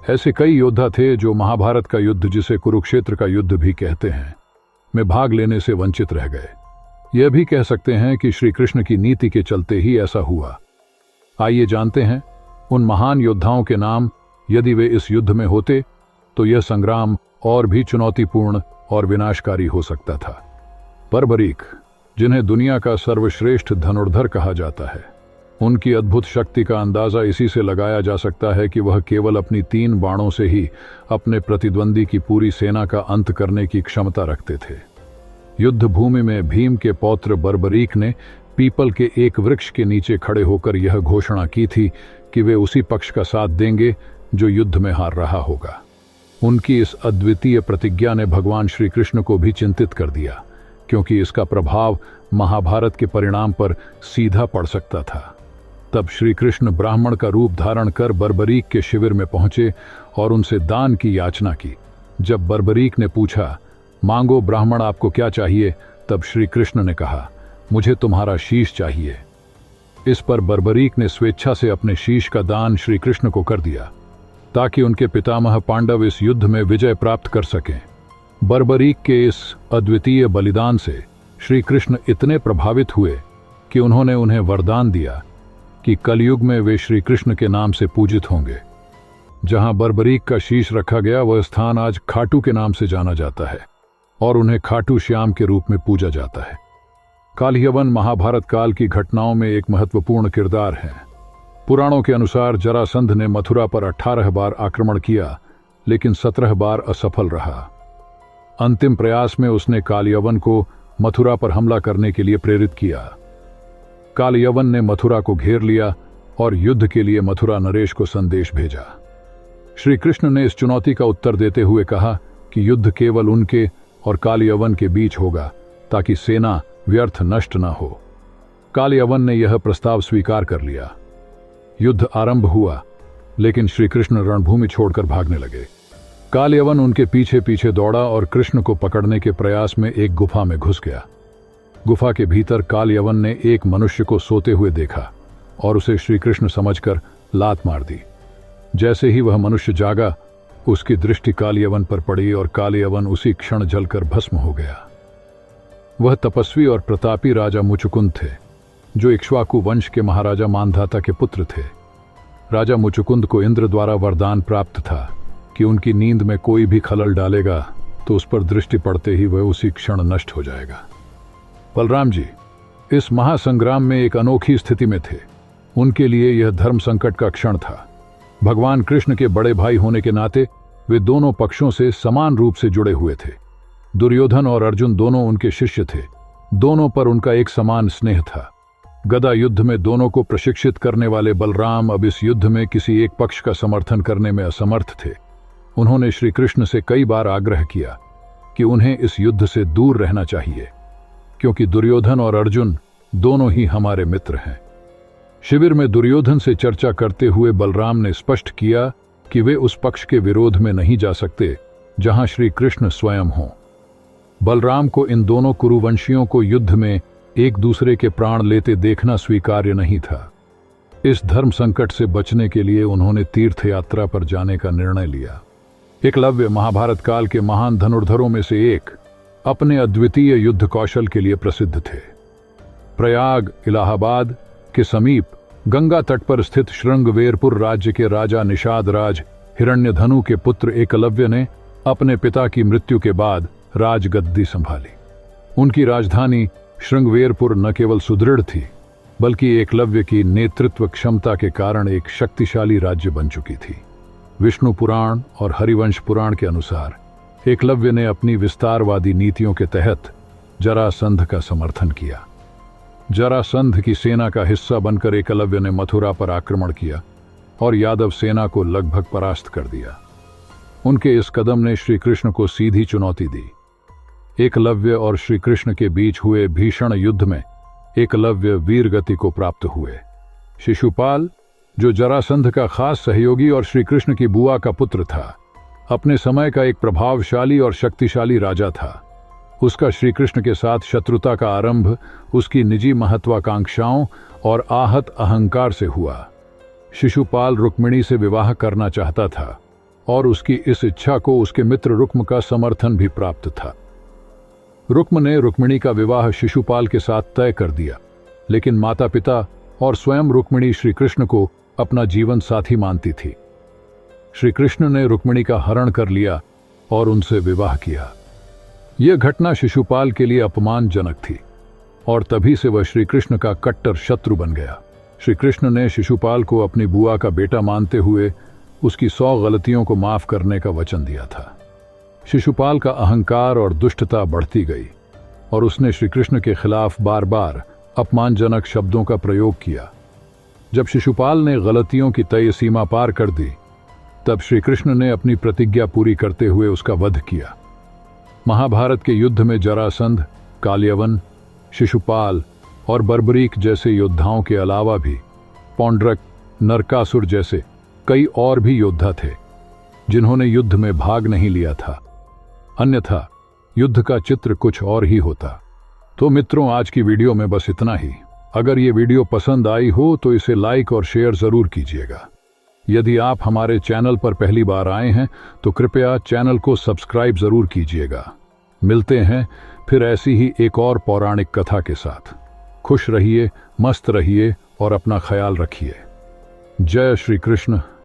ऐसे कई योद्धा थे जो महाभारत का युद्ध, जिसे कुरुक्षेत्र का युद्ध भी कहते हैं, में भाग लेने से वंचित रह गए। यह भी कह सकते हैं कि श्री कृष्ण की नीति के चलते ही ऐसा हुआ। आइए जानते हैं उन महान योद्धाओं के नाम। यदि वे इस युद्ध में होते तो यह संग्राम और भी चुनौतीपूर्ण और विनाशकारी हो सकता था। बर्बरीक, जिन्हें दुनिया का सर्वश्रेष्ठ धनुर्धर कहा जाता है, उनकी अद्भुत शक्ति का अंदाजा इसी से लगाया जा सकता है कि वह केवल अपनी 3 बाणों से ही अपने प्रतिद्वंदी की पूरी सेना का अंत करने की क्षमता रखते थे। युद्ध भूमि में भीम के पौत्र बर्बरीक ने पीपल के एक वृक्ष के नीचे खड़े होकर यह घोषणा की थी कि वे उसी पक्ष का साथ देंगे जो युद्ध में हार रहा होगा। उनकी इस अद्वितीय प्रतिज्ञा ने भगवान श्री कृष्ण को भी चिंतित कर दिया, क्योंकि इसका प्रभाव महाभारत के परिणाम पर सीधा पड़ सकता था। तब श्री कृष्ण ब्राह्मण का रूप धारण कर बर्बरीक के शिविर में पहुंचे और उनसे दान की याचना की। जब बर्बरीक ने पूछा, मांगो ब्राह्मण, आपको क्या चाहिए, तब श्री कृष्ण ने कहा, मुझे तुम्हारा शीश चाहिए। इस पर बर्बरीक ने स्वेच्छा से अपने शीश का दान श्री कृष्ण को कर दिया, ताकि उनके पितामह पांडव इस युद्ध में विजय प्राप्त कर सकें। बर्बरीक के इस अद्वितीय बलिदान से श्री कृष्ण इतने प्रभावित हुए कि उन्होंने उन्हें वरदान दिया कि कलयुग में वे श्री कृष्ण के नाम से पूजित होंगे। जहां बर्बरीक का शीश रखा गया, वह स्थान आज खाटू के नाम से जाना जाता है और उन्हें खाटू श्याम के रूप में पूजा जाता है। कालयवन महाभारत काल की घटनाओं में एक महत्वपूर्ण किरदार है। पुराणों के अनुसार जरासंध ने मथुरा पर 18 बार आक्रमण किया, लेकिन 17 बार असफल रहा। अंतिम प्रयास में उसने कालयवन को मथुरा पर हमला करने के लिए प्रेरित किया। कालयवन ने मथुरा को घेर लिया और युद्ध के लिए मथुरा नरेश को संदेश भेजा। श्री कृष्ण ने इस चुनौती का उत्तर देते हुए कहा कि युद्ध केवल उनके और कालयवन के बीच होगा, ताकि सेना व्यर्थ नष्ट न हो। कालयवन ने यह प्रस्ताव स्वीकार कर लिया। युद्ध आरंभ हुआ, लेकिन श्री कृष्ण रणभूमि छोड़कर भागने लगे। कालयवन उनके पीछे पीछे दौड़ा और कृष्ण को पकड़ने के प्रयास में एक गुफा में घुस गया। गुफा के भीतर कालयवन ने एक मनुष्य को सोते हुए देखा और उसे श्री कृष्ण समझकर लात मार दी। जैसे ही वह मनुष्य जागा, उसकी दृष्टि कालयवन पर पड़ी और कालयवन उसी क्षण जलकर भस्म हो गया। वह तपस्वी और प्रतापी राजा मुचुकुंद थे, जो इक्ष्वाकु वंश के महाराजा मांधाता के पुत्र थे। राजा मुचुकुंद को इंद्र द्वारा वरदान प्राप्त था कि उनकी नींद में कोई भी खलल डालेगा तो उस पर दृष्टि पड़ते ही वह उसी क्षण नष्ट हो जाएगा। बलराम जी इस महासंग्राम में एक अनोखी स्थिति में थे। उनके लिए यह धर्म संकट का क्षण था। भगवान कृष्ण के बड़े भाई होने के नाते वे दोनों पक्षों से समान रूप से जुड़े हुए थे। दुर्योधन और अर्जुन दोनों उनके शिष्य थे। दोनों पर उनका एक समान स्नेह था। गदा युद्ध में दोनों को प्रशिक्षित करने वाले बलराम अब इस युद्ध में किसी एक पक्ष का समर्थन करने में असमर्थ थे। उन्होंने श्री कृष्ण से कई बार आग्रह किया कि उन्हें इस युद्ध से दूर रहना चाहिए, क्योंकि दुर्योधन और अर्जुन दोनों ही हमारे मित्र हैं। शिविर में दुर्योधन से चर्चा करते हुए बलराम ने स्पष्ट किया कि वे उस पक्ष के विरोध में नहीं जा सकते जहां श्री कृष्ण स्वयं हों। बलराम को इन दोनों कुरुवंशियों को युद्ध में एक दूसरे के प्राण लेते देखना स्वीकार्य नहीं था। इस धर्म संकट से बचने के लिए उन्होंने तीर्थ यात्रा पर जाने का निर्णय लिया। एकलव्य महाभारत काल के महान धनुर्धरों में से एक, अपने अद्वितीय युद्ध कौशल के लिए प्रसिद्ध थे। प्रयाग इलाहाबाद के समीप गंगा तट पर स्थित श्रृंगवेरपुर राज्य के राजा निषाद राज हिरण्यधनु के पुत्र एकलव्य ने अपने पिता की मृत्यु के बाद राजगद्दी संभाली। उनकी राजधानी श्रृंगवेरपुर न केवल सुदृढ़ थी, बल्कि एकलव्य की नेतृत्व क्षमता के कारण एक शक्तिशाली राज्य बन चुकी थी। विष्णु पुराण और हरिवंश पुराण के अनुसार एकलव्य ने अपनी विस्तारवादी नीतियों के तहत जरासंध का समर्थन किया। जरासंध की सेना का हिस्सा बनकर एकलव्य ने मथुरा पर आक्रमण किया और यादव सेना को लगभग परास्त कर दिया। उनके इस कदम ने श्री कृष्ण को सीधी चुनौती दी। एकलव्य और श्री कृष्ण के बीच हुए भीषण युद्ध में एकलव्य वीरगति को प्राप्त हुए। शिशुपाल, जो जरासंध का खास सहयोगी और श्री कृष्ण की बुआ का पुत्र था, अपने समय का एक प्रभावशाली और शक्तिशाली राजा था। उसका श्री कृष्ण के साथ शत्रुता का आरंभ उसकी निजी महत्वाकांक्षाओं और आहत अहंकार से हुआ। शिशुपाल रुक्मिणी से विवाह करना चाहता था, और उसकी इस इच्छा को उसके मित्र रुक्म का समर्थन भी प्राप्त था। रुक्म ने रुक्मिणी का विवाह शिशुपाल के साथ तय कर दिया, लेकिन माता पिता और स्वयं रुक्मिणी श्री कृष्ण को अपना जीवन साथी मानती थी। श्री कृष्ण ने रुक्मिणी का हरण कर लिया और उनसे विवाह किया। यह घटना शिशुपाल के लिए अपमानजनक थी और तभी से वह श्री कृष्ण का कट्टर शत्रु बन गया। श्री कृष्ण ने शिशुपाल को अपनी बुआ का बेटा मानते हुए उसकी 100 गलतियों को माफ करने का वचन दिया था। शिशुपाल का अहंकार और दुष्टता बढ़ती गई और उसने श्री कृष्ण के खिलाफ बार बार अपमानजनक शब्दों का प्रयोग किया। जब शिशुपाल ने गलतियों की तय सीमा पार कर दी, तब श्री कृष्ण ने अपनी प्रतिज्ञा पूरी करते हुए उसका वध किया। महाभारत के युद्ध में जरासंध, काल्यवन, शिशुपाल और बर्बरीक जैसे योद्धाओं के अलावा भी पौंड्रक, नरकासुर जैसे कई और भी योद्धा थे जिन्होंने युद्ध में भाग नहीं लिया था, अन्यथा युद्ध का चित्र कुछ और ही होता। तो मित्रों, आज की वीडियो में बस इतना ही। अगर ये वीडियो पसंद आई हो तो इसे लाइक और शेयर जरूर कीजिएगा। यदि आप हमारे चैनल पर पहली बार आए हैं तो कृपया चैनल को सब्सक्राइब जरूर कीजिएगा। मिलते हैं फिर ऐसी ही एक और पौराणिक कथा के साथ। खुश रहिए, मस्त रहिए और अपना ख्याल रखिए। जय श्री कृष्ण।